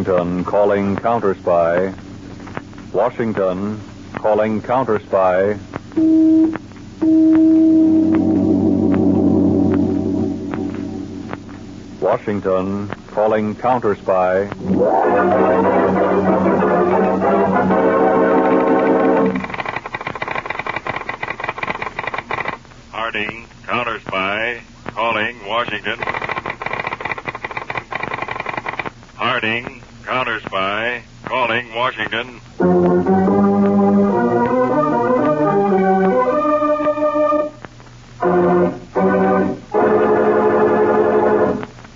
Washington calling Counterspy. Washington calling Counterspy. Washington calling Counterspy. Harding, Counterspy, calling Washington. Harding, Counterspy, calling Washington.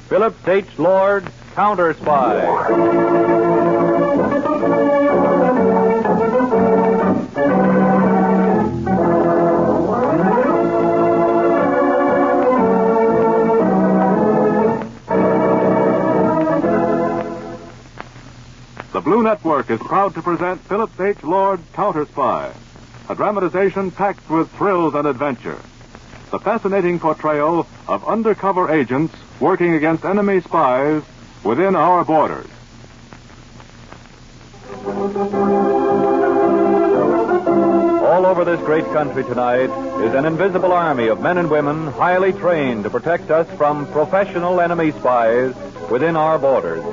Phillips H. Lord, Counterspy. The Blue Network is proud to present Phillips H. Lord, Counterspy, a dramatization packed with thrills and adventure. The fascinating portrayal of undercover agents working against enemy spies within our borders. All over this great country tonight is an invisible army of men and women highly trained to protect us from professional enemy spies within our borders.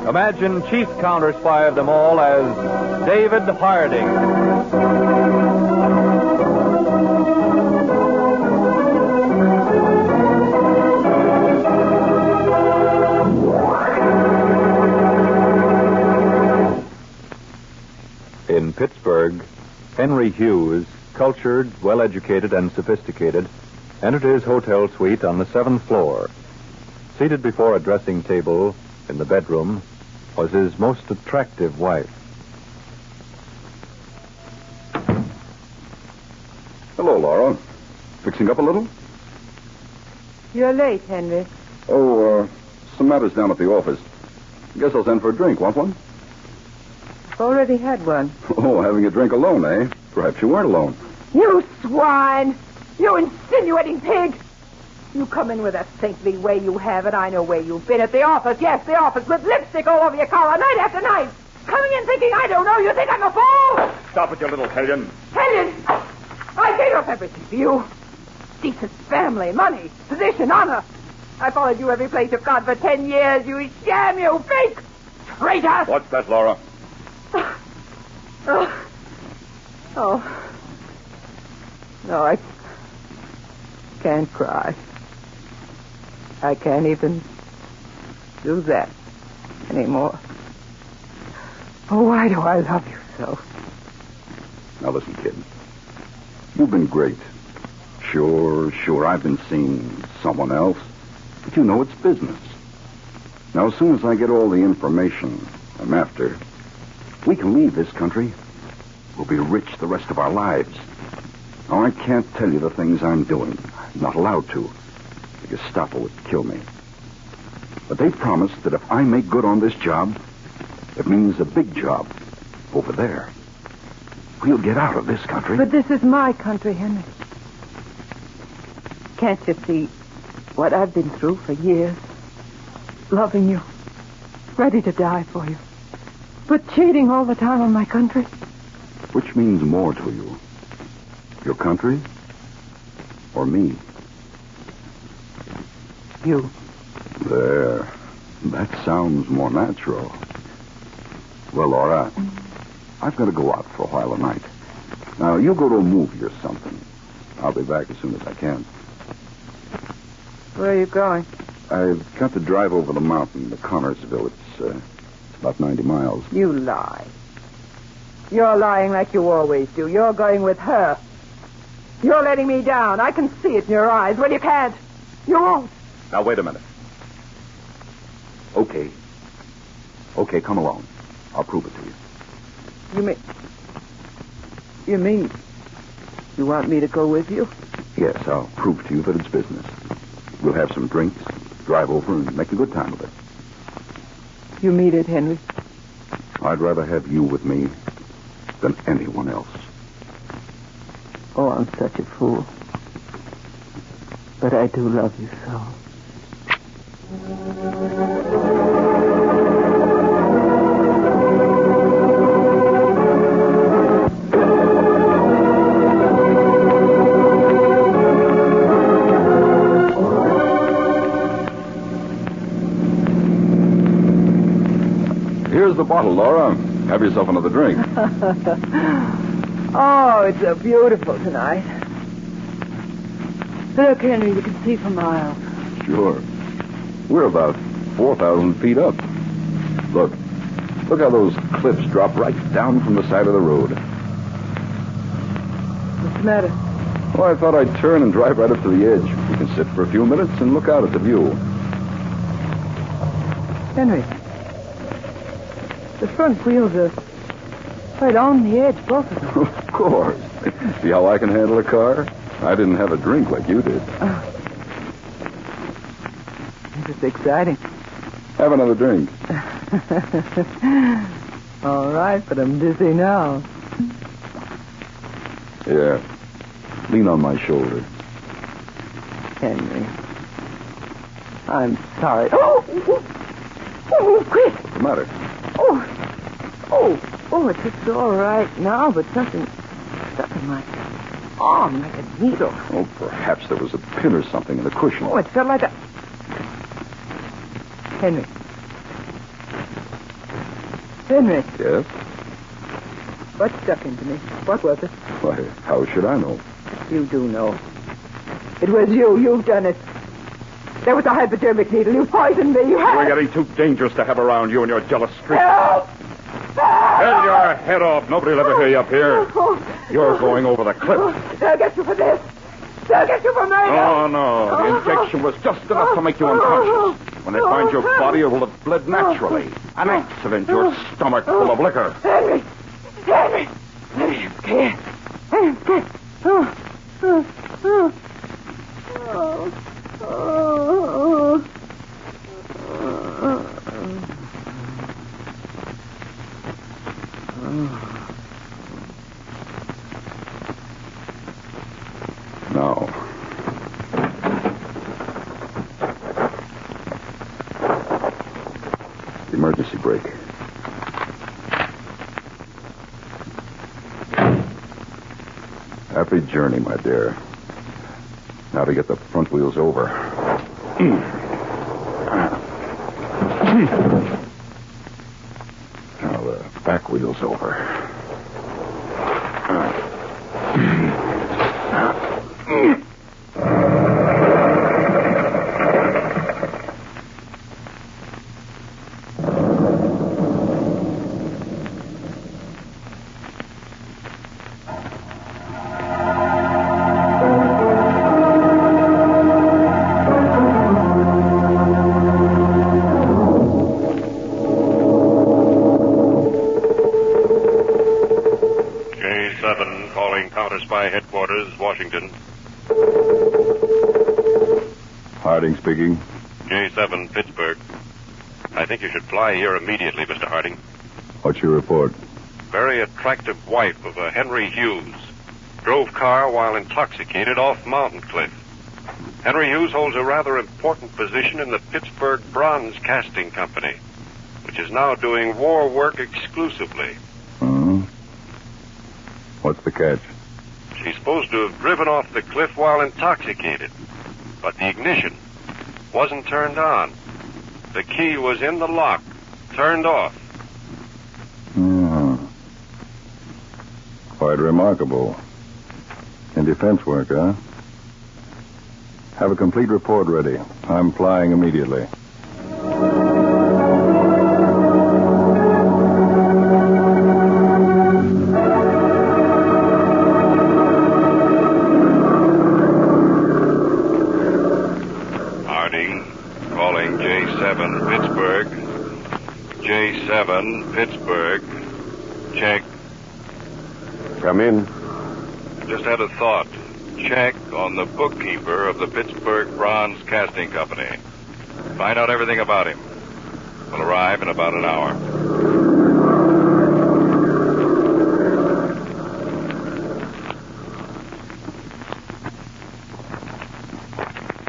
Imagine chief counterspy of them all as David Harding. In Pittsburgh, Henry Hughes, cultured, well-educated, and sophisticated, entered his hotel suite on the 7th floor. Seated before a dressing table in the bedroom was his most attractive wife. Hello, Laura. Fixing up a little? You're late, Henry. Oh, some matters down at the office. Guess I'll send for a drink. Want one? Already had one. Oh, having a drink alone, eh? Perhaps you weren't alone. You swine! You insinuating pig! You come in with a saintly way you have it. I know where you've been. At the office. Yes, the office. With lipstick all over your collar night after night. Coming in thinking I don't know. You think I'm a fool? Stop it, you little hellion. Hellion! I gave up everything for you. Decent family, money, position, honor. I followed you every place you've gone for 10 years. You sham, you fake traitor! What's that, Laura? Oh. No, I can't cry. I can't even do that anymore. Oh, why do I love you so? Now listen, kid. You've been great. Sure, I've been seeing someone else. But you know it's business. Now, as soon as I get all the information I'm after, we can leave this country. We'll be rich the rest of our lives. Now, I can't tell you the things I'm doing. I'm not allowed to. The Gestapo would kill me. But they promised that if I make good on this job, it means a big job over there. We'll get out of this country. But this is my country, Henry. Can't you see what I've been through for years? Loving you. Ready to die for you. But cheating all the time on my country. Which means more to you? Your country? Or me? You. There. That sounds more natural. Well, Laura, I've got to go out for a while tonight. Now, you go to a movie or something. I'll be back as soon as I can. Where are you going? I've got to drive over the mountain to Connersville. It's about 90 miles. You lie. You're lying like you always do. You're going with her. You're letting me down. I can see it in your eyes. Well, you can't. You won't. Now, wait a minute. Okay. Okay, come along. I'll prove it to you. You mean you want me to go with you? Yes, I'll prove to you that it's business. We'll have some drinks, drive over, and make a good time of it. You mean it, Henry? I'd rather have you with me than anyone else. Oh, I'm such a fool. But I do love you so. Here's the bottle, Laura. Have yourself another drink. Oh, it's so beautiful tonight. Look, Henry, you can see for miles. Sure. We're about 4,000 feet up. Look how those cliffs drop right down from the side of the road. What's the matter? Oh, I thought I'd turn and drive right up to the edge. We can sit for a few minutes and look out at the view. Henry, the front wheels are right on the edge, both of them. Of course. See how I can handle a car? I didn't have a drink like you did. This is exciting. Have another drink. All right, but I'm dizzy now. Yeah. Lean on my shoulder. Henry, I'm sorry. Oh, Chris. What's the matter? It's all right now, but something stuck in my arm like a needle. Oh, perhaps there was a pin or something in the cushion. Oh, it felt like a... Henry. Yes? What stuck into me? What was it? Why, how should I know? You do know. It was you. You've done it. There was a hypodermic needle. You poisoned me. You had... We're getting too dangerous to have around, you and your jealous streak. Help! Get your head off. Nobody'll ever hear you up here. You're going over the cliff. They'll get you for this. They'll get you for murder. Oh, no. The injection was just enough to make you unconscious. When they find your body, it will have bled naturally. An accident, your stomach full of liquor. Henry, I'm scared. Now. Emergency brake. Happy journey, my dear. Now to get the front wheels over. Now the back wheels over. Calling Counterspy headquarters, Washington. Harding speaking. J7, Pittsburgh. I think you should fly here immediately, Mr. Harding. What's your report? Very attractive wife of a Henry Hughes. Drove car while intoxicated off mountain cliff. Henry Hughes holds a rather important position in the Pittsburgh Bronze Casting Company, which is now doing war work exclusively. What's the catch? She's supposed to have driven off the cliff while intoxicated, but the ignition wasn't turned on. The key was in the lock, turned off. Quite remarkable. In defense work, huh? Have a complete report ready. I'm flying immediately. Calling J7 Pittsburgh. J7 Pittsburgh. Check. Come in. Just had a thought. Check on the bookkeeper of the Pittsburgh Bronze Casting Company. Find out everything about him. We'll arrive in about an hour.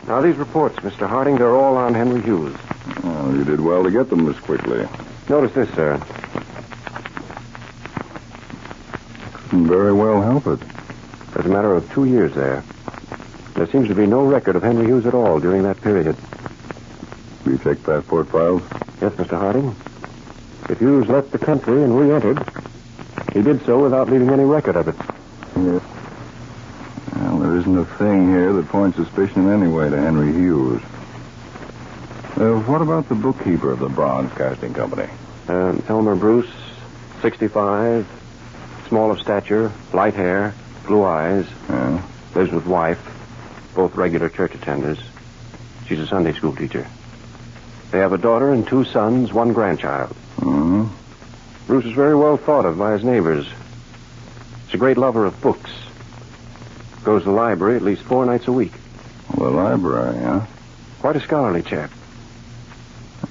Now, these reports, Mr. Harding, they're all on Henry Hughes. Oh, you did well to get them this quickly. Notice this, sir. Couldn't very well help it. There's a matter of 2 years there. There seems to be no record of Henry Hughes at all during that period. Will you check passport files? Yes, Mr. Harding. If Hughes left the country and re-entered, he did so without leaving any record of it. Yes. Well, there isn't a thing here that points suspicion in any way to Henry Hughes. What about the bookkeeper of the Bronze Casting Company? Elmer Bruce, 65, small of stature, light hair, blue eyes. Yeah. Lives with wife, both regular church attenders. She's a Sunday school teacher. They have a daughter and 2 sons, 1 grandchild. Mm-hmm. Bruce is very well thought of by his neighbors. He's a great lover of books. Goes to the library at least 4 nights a week. The library, huh? Quite a scholarly chap.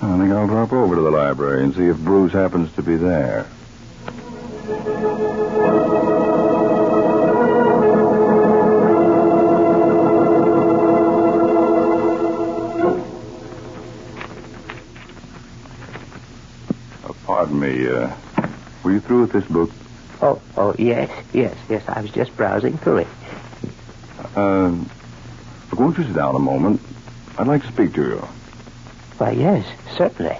I think I'll drop over to the library and see if Bruce happens to be there. Pardon me, were you through with this book? Oh, yes. I was just browsing through it. Look, won't you sit down a moment? I'd like to speak to you. Why, yes, certainly.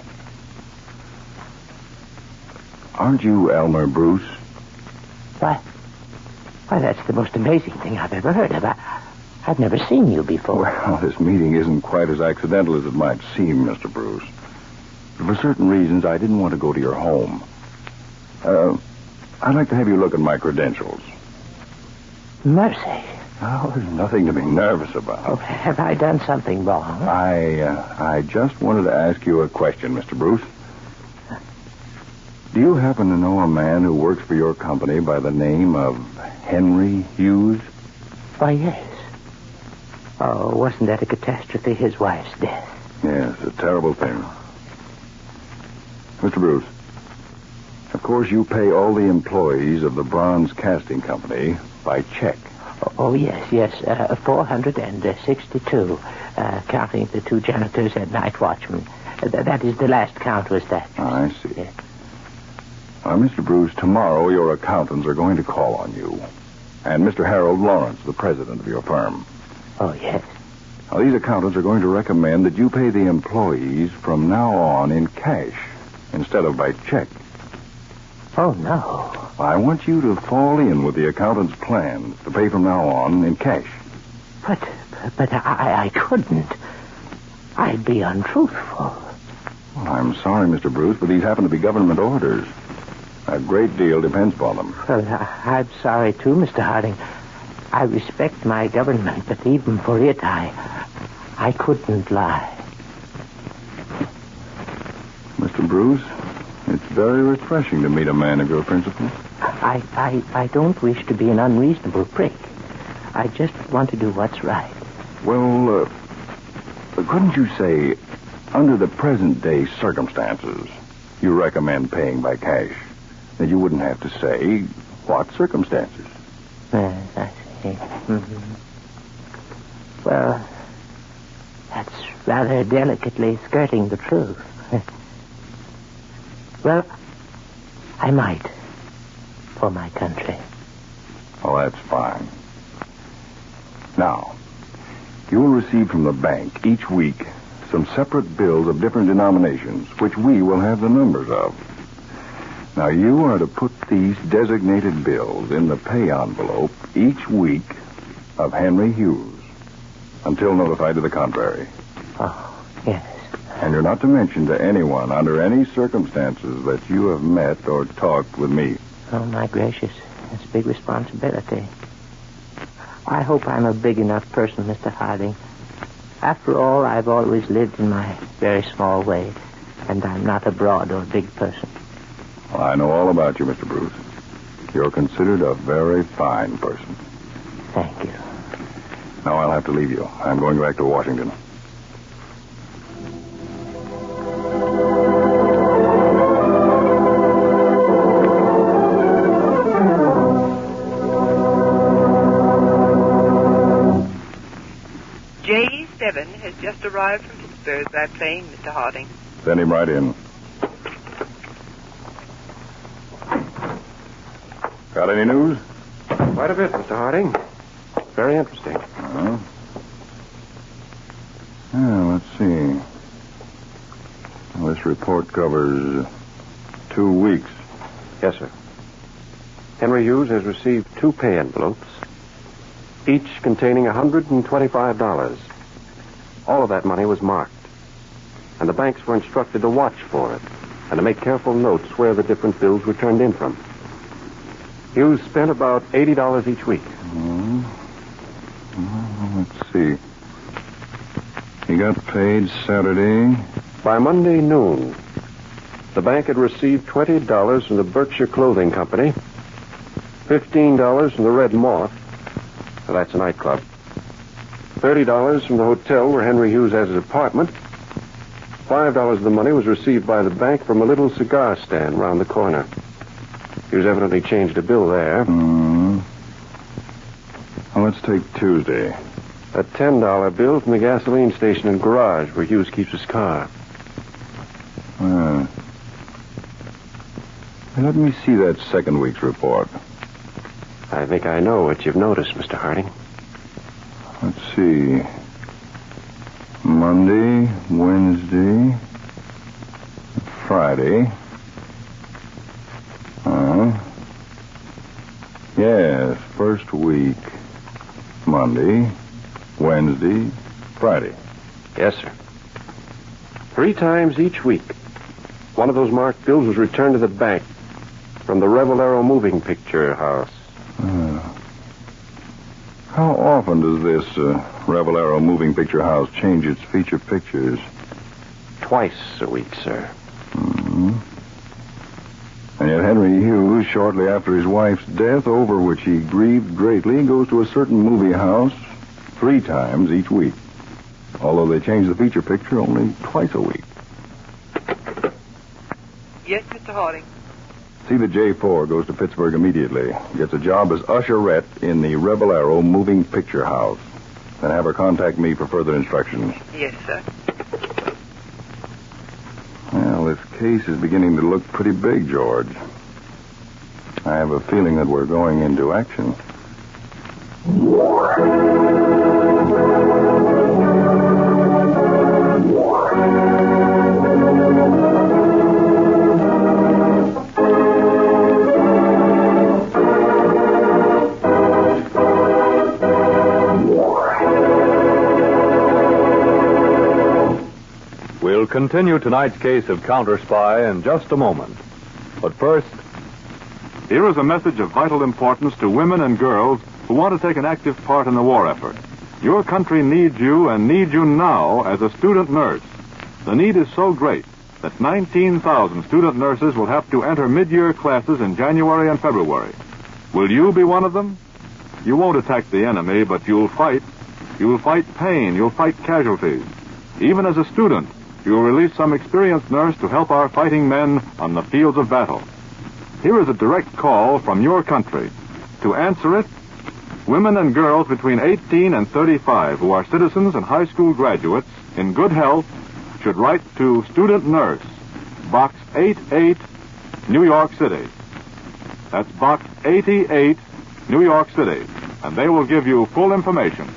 Aren't you Elmer Bruce? Why, that's the most amazing thing I've ever heard of. I've never seen you before. Well, this meeting isn't quite as accidental as it might seem, Mr. Bruce. For certain reasons, I didn't want to go to your home. I'd like to have you look at my credentials. Mercy. Oh, there's nothing to be nervous about. Oh, have I done something wrong? I just wanted to ask you a question, Mr. Bruce. Do you happen to know a man who works for your company by the name of Henry Hughes? Why, yes. Oh, wasn't that a catastrophe, his wife's death? Yes, a terrible thing. Mr. Bruce, of course you pay all the employees of the Bronze Casting Company by check. Oh, yes. 462, counting the 2 janitors and night watchmen. That is the last count was that. I see. Yes. Mr. Bruce, tomorrow your accountants are going to call on you. And Mr. Harold Lawrence, the president of your firm. Oh, yes. Now, these accountants are going to recommend that you pay the employees from now on in cash instead of by check. Oh, no. I want you to fall in with the accountant's plans to pay from now on in cash. But I couldn't. I'd be untruthful. Well, I'm sorry, Mr. Bruce, but these happen to be government orders. A great deal depends upon them. Well, I'm sorry, too, Mr. Harding. I respect my government, but even for it, I couldn't lie. Mr. Bruce, it's very refreshing to meet a man of your principles. I don't wish to be an unreasonable prick. I just want to do what's right. Well, couldn't you say, under the present-day circumstances, you recommend paying by cash? That you wouldn't have to say what circumstances. I see. Mm-hmm. Well, that's rather delicately skirting the truth. Well, I might. For my country. Oh, that's fine. Now, you will receive from the bank each week some separate bills of different denominations, which we will have the numbers of. Now, you are to put these designated bills in the pay envelope each week of Henry Hughes until notified to the contrary. Oh, yes. And you're not to mention to anyone under any circumstances that you have met or talked with me. Oh, my gracious. That's a big responsibility. I hope I'm a big enough person, Mr. Harding. After all, I've always lived in my very small way, and I'm not a broad or big person. Well, I know all about you, Mr. Bruce. You're considered a very fine person. Thank you. Now I'll have to leave you. I'm going back to Washington. J7 has just arrived from Pittsburgh by plane, Mr. Harding. Send him right in. Got any news? Quite a bit, Mr. Harding. Very interesting. Uh-huh. Yeah, let's see. Well, this report covers 2 weeks. Yes, sir. Henry Hughes has received 2 pay envelopes, each containing $125. All of that money was marked, and the banks were instructed to watch for it and to make careful notes where the different bills were turned in from. Hughes spent about $80 each week. Let's see. He got paid Saturday. By Monday noon, the bank had received $20 from the Berkshire Clothing Company, $15 from the Red Moth, that's a nightclub, $30 from the hotel where Henry Hughes has his apartment. $5 of the money was received by the bank from a little cigar stand round the corner. Hughes evidently changed a bill there. Well, let's take Tuesday. A $10 bill from the gasoline station and garage where Hughes keeps his car. Let me see that second week's report. I think I know what you've noticed, Mr. Harding. Let's see. Monday, Wednesday, Friday. Yes, first week. Monday, Wednesday, Friday. Yes, sir. 3 times each week, one of those marked bills was returned to the bank from the Revelero moving picture house. How often does this Revelero moving picture house change its feature pictures? Twice a week, sir. And yet Henry Hughes, shortly after his wife's death, over which he grieved greatly, goes to a certain movie house 3 times each week. Although they change the feature picture only twice a week. Yes, Mr. Harding. See that J4 goes to Pittsburgh immediately. Gets a job as usherette in the Revelero moving picture house. Then have her contact me for further instructions. Yes, sir. Well, this case is beginning to look pretty big, George. I have a feeling that we're going into action. We'll continue tonight's case of Counterspy in just a moment. But first, Here is a message of vital importance to women and girls who want to take an active part in the war effort. Your country needs you and needs you now as a student nurse. The need is so great that 19,000 student nurses will have to enter mid-year classes in January and February. Will you be one of them? You won't attack the enemy, but you'll fight. You'll fight pain. You'll fight casualties. Even as a student, you'll release some experienced nurse to help our fighting men on the fields of battle. Here is a direct call from your country. To answer it, women and girls between 18 and 35 who are citizens and high school graduates in good health should write to Student Nurse, Box 88, New York City. That's Box 88, New York City. And they will give you full information.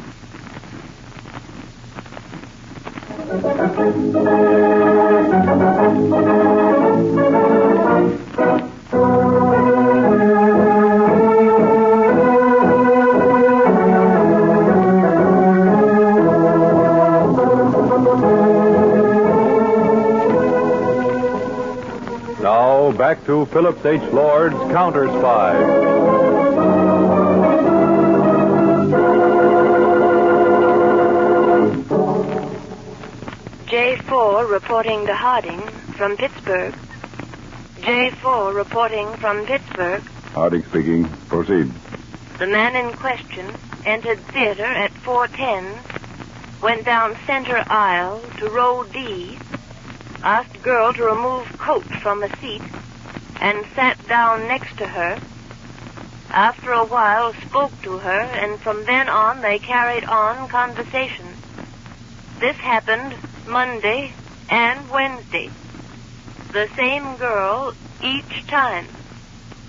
Now, back to Phillips H. Lord's Counterspy. J4 reporting to Harding from Pittsburgh. J4 reporting from Pittsburgh. Harding speaking. Proceed. The man in question entered theater at 4:10, went down center aisle to row D, asked girl to remove coat from a seat, and sat down next to her. After a while spoke to her, and from then on they carried on conversation. This happened Monday and Wednesday. The same girl each time.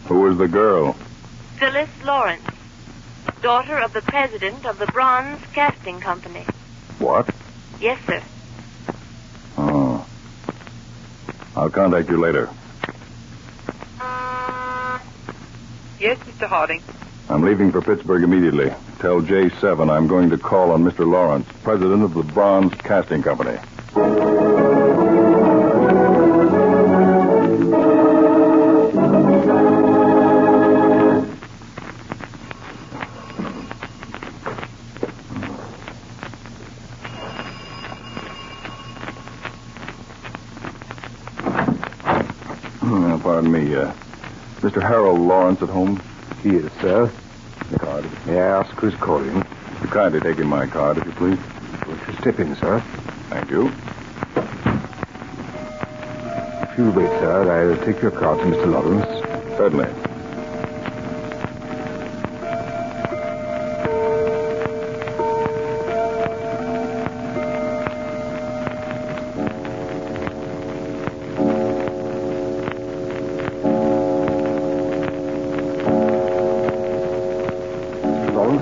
Who was the girl? Phyllis Lawrence, daughter of the president of the Bronze Casting Company. What? Yes, sir. Oh. I'll contact you later. Yes, Mr. Harding. I'm leaving for Pittsburgh immediately. Tell J7 I'm going to call on Mr. Lawrence, president of the Bronze Casting Company. Pardon me, Mr. Harold Lawrence at home? He is, sir. The card. May I ask who's calling? You kindly take in my card, if you please. Won't you step in, sir? Thank you. If you'll wait, sir, I'll take your card to Mr. Lawrence. Certainly.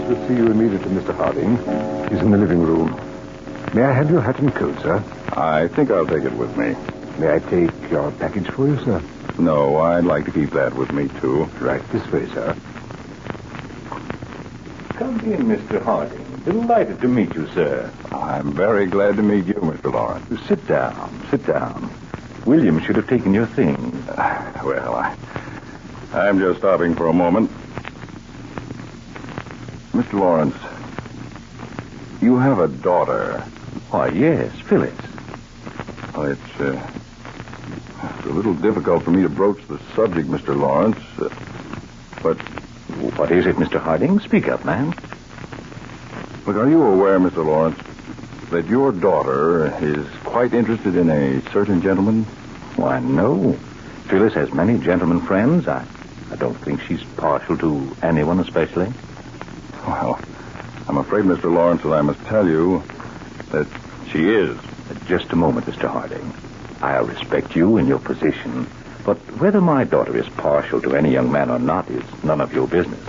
We'll see you immediately, Mr. Harding. He's in the living room. May I have your hat and coat, sir? I think I'll take it with me. May I take your package for you, sir? No, I'd like to keep that with me, too. Right this way, sir. Come in, Mr. Harding. Delighted to meet you, sir. I'm very glad to meet you, Mr. Lawrence. Sit down. Sit down. William should have taken your things. I'm just stopping for a moment. Mr. Lawrence, you have a daughter. Why, yes, Phyllis. Well, it's a little difficult for me to broach the subject, Mr. Lawrence, but... What is it, Mr. Harding? Speak up, man. Look, are you aware, Mr. Lawrence, that your daughter is quite interested in a certain gentleman? Why, no. Phyllis has many gentlemen friends. I don't think she's partial to anyone especially. Well, I'm afraid, Mr. Lawrence, that I must tell you that she is. Just a moment, Mr. Harding. I respect you and your position, but whether my daughter is partial to any young man or not is none of your business.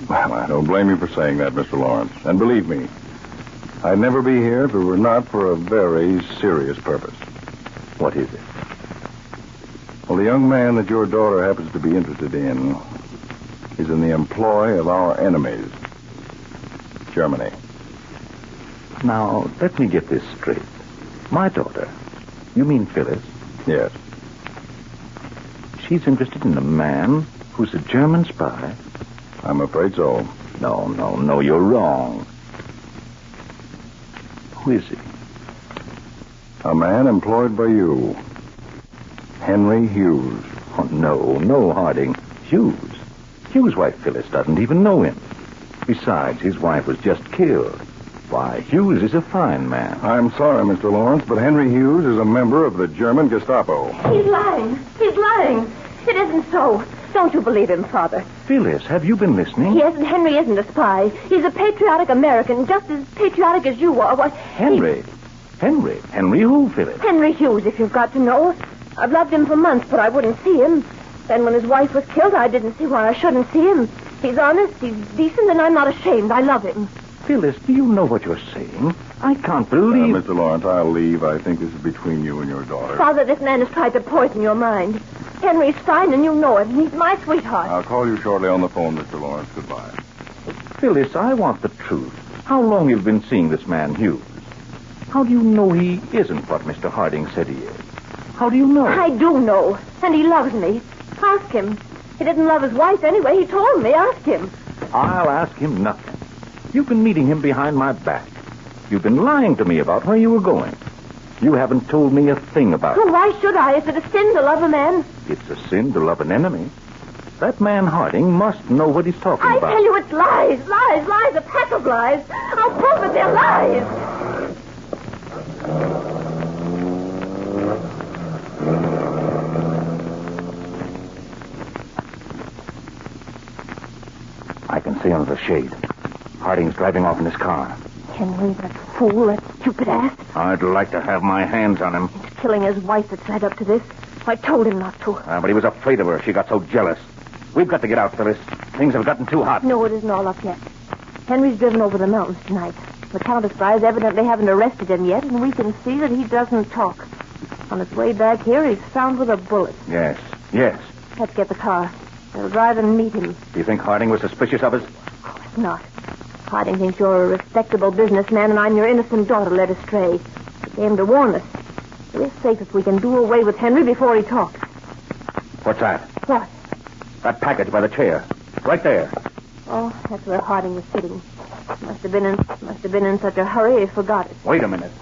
Well, I don't blame you for saying that, Mr. Lawrence. And believe me, I'd never be here if it were not for a very serious purpose. What is it? Well, the young man that your daughter happens to be interested in is in the employ of our enemies. Germany. Now, let me get this straight. My daughter, you mean Phyllis? Yes. She's interested in a man who's a German spy? I'm afraid so. No, you're wrong. Who is he? A man employed by you. Henry Hughes. Oh, no, Harding. Hughes? Hughes' wife, Phyllis, doesn't even know him. Besides, his wife was just killed. Why, Hughes is a fine man. I'm sorry, Mr. Lawrence, but Henry Hughes is a member of the German Gestapo. He's lying. He's lying. It isn't so. Don't you believe him, Father? Phyllis, have you been listening? Yes, and Henry isn't a spy. He's a patriotic American, just as patriotic as you are. Henry? Henry who, Phyllis? Henry Hughes, if you've got to know. I've loved him for months, but I wouldn't see him. Then when his wife was killed, I didn't see why I shouldn't see him. He's honest, he's decent, and I'm not ashamed. I love him. Phyllis, do you know what you're saying? I can't believe... Mr. Lawrence, I'll leave. I think this is between you and your daughter. Father, this man has tried to poison your mind. Henry's fine, and you know it, and he's my sweetheart. I'll call you shortly on the phone, Mr. Lawrence. Goodbye. Phyllis, I want the truth. How long you've been seeing this man, Hughes? How do you know he isn't what Mr. Harding said he is? How do you know? I do know, and he loves me. Ask him. He didn't love his wife anyway. He told me. Ask him. I'll ask him nothing. You've been meeting him behind my back. You've been lying to me about where you were going. You haven't told me a thing about it. Well, why should I? Is it a sin to love a man? It's a sin to love an enemy. That man Harding must know what he's talking about. I tell you, it's lies, a pack of lies. I'll prove it, they're lies. I can see under the shade. Harding's driving off in his car. Henry, that fool, that stupid ass. I'd like to have my hands on him. It's killing his wife that's led up to this. I told him not to. But he was afraid of her. She got so jealous. We've got to get out, Phyllis. Things have gotten too hot. No, it isn't all up yet. Henry's driven over the mountains tonight. The Counterspy evidently haven't arrested him yet, and we can see that he doesn't talk. On his way back here, he's found with a bullet. Yes. Let's get the car. I'll drive and meet him. Do you think Harding was suspicious of us? Of course not. Harding thinks you're a respectable businessman and I'm your innocent daughter led astray. He came to warn us. We're safe if we can do away with Henry before he talks. What's that? What? That package by the chair. Right there. Oh, that's where Harding was sitting. Must have been in such a hurry he forgot it. Wait a minute.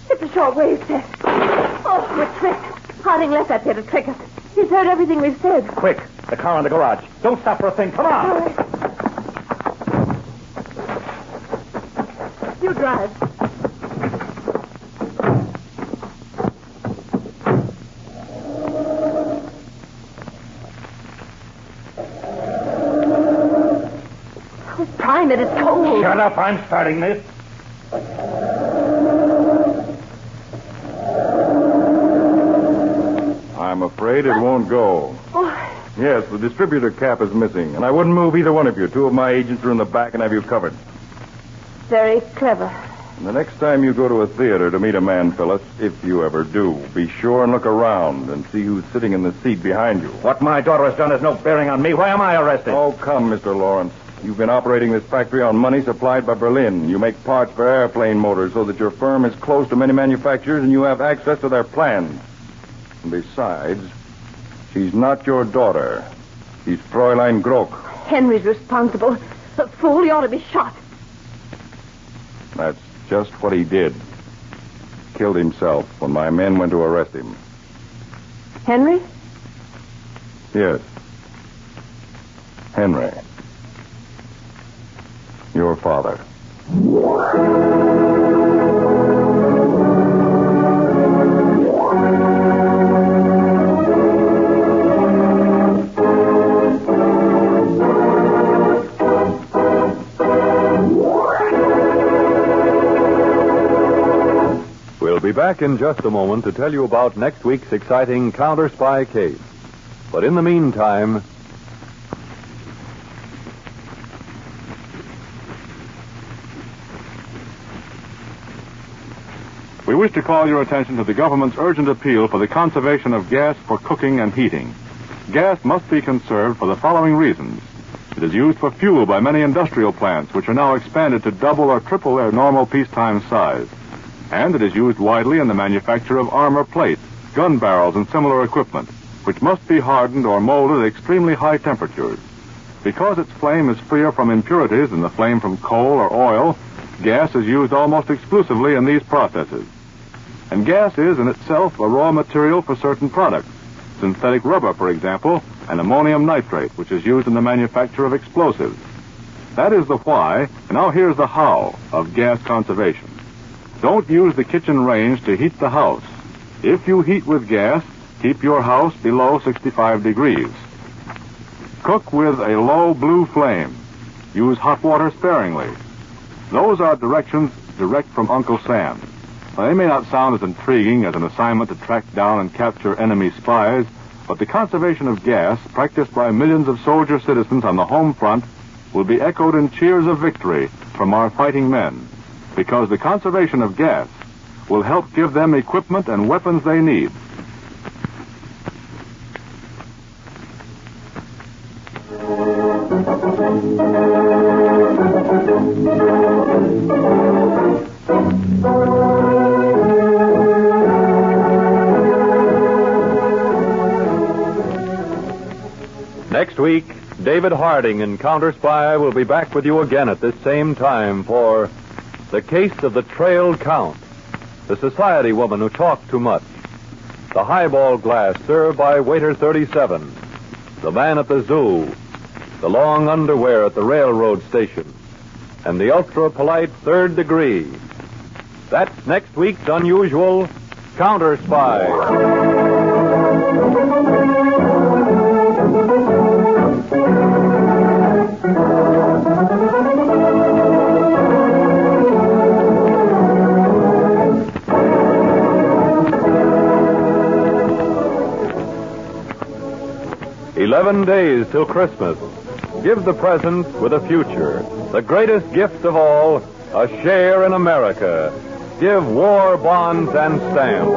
It's a short-wave set. Oh, we're tricked. Harding left that there to trick us. He's heard everything we've said. Quick, the car in the garage. Don't stop for a thing. Come on. All right. You drive. Oh, time it. It's cold. Shut up. I'm starting this. I'm afraid it won't go. Oh. Yes, the distributor cap is missing, and I wouldn't move either one of you. Two of my agents are in the back and have you covered. Very clever. And the next time you go to a theater to meet a man, Phyllis, if you ever do, be sure and look around and see who's sitting in the seat behind you. What my daughter has done has no bearing on me. Why am I arrested? Oh, come, Mr. Lawrence. You've been operating this factory on money supplied by Berlin. You make parts for airplane motors so that your firm is close to many manufacturers and you have access to their plans. And besides, she's not your daughter. She's Fräulein Grock. Henry's responsible. The fool, he ought to be shot. That's just what he did. Killed himself when my men went to arrest him. Henry? Yes. Henry. Your father. We'll be back in just a moment to tell you about next week's exciting Counterspy case. But in the meantime... We wish to call your attention to the government's urgent appeal for the conservation of gas for cooking and heating. Gas must be conserved for the following reasons. It is used for fuel by many industrial plants, which are now expanded to double or triple their normal peacetime size. And it is used widely in the manufacture of armor plate, gun barrels, and similar equipment, which must be hardened or molded at extremely high temperatures. Because its flame is freer from impurities than the flame from coal or oil, gas is used almost exclusively in these processes. And gas is, in itself, a raw material for certain products. Synthetic rubber, for example, and ammonium nitrate, which is used in the manufacture of explosives. That is the why, and now here's the how, of gas conservation. Don't use the kitchen range to heat the house. If you heat with gas, keep your house below 65 degrees. Cook with a low blue flame. Use hot water sparingly. Those are directions direct from Uncle Sam. Now, they may not sound as intriguing as an assignment to track down and capture enemy spies, but the conservation of gas, practiced by millions of soldier citizens on the home front, will be echoed in cheers of victory from our fighting men, because the conservation of gas will help give them equipment and weapons they need. Next week, David Harding in Counterspy will be back with you again at this same time for The Case of the Trailed Count, the society woman who talked too much, the highball glass served by waiter 37, the man at the zoo, the long underwear at the railroad station, and the ultra-polite third degree. That's next week's unusual Counterspy. 11 days till Christmas. Give the present with a future. The greatest gift of all, a share in America. Give war bonds and stamps.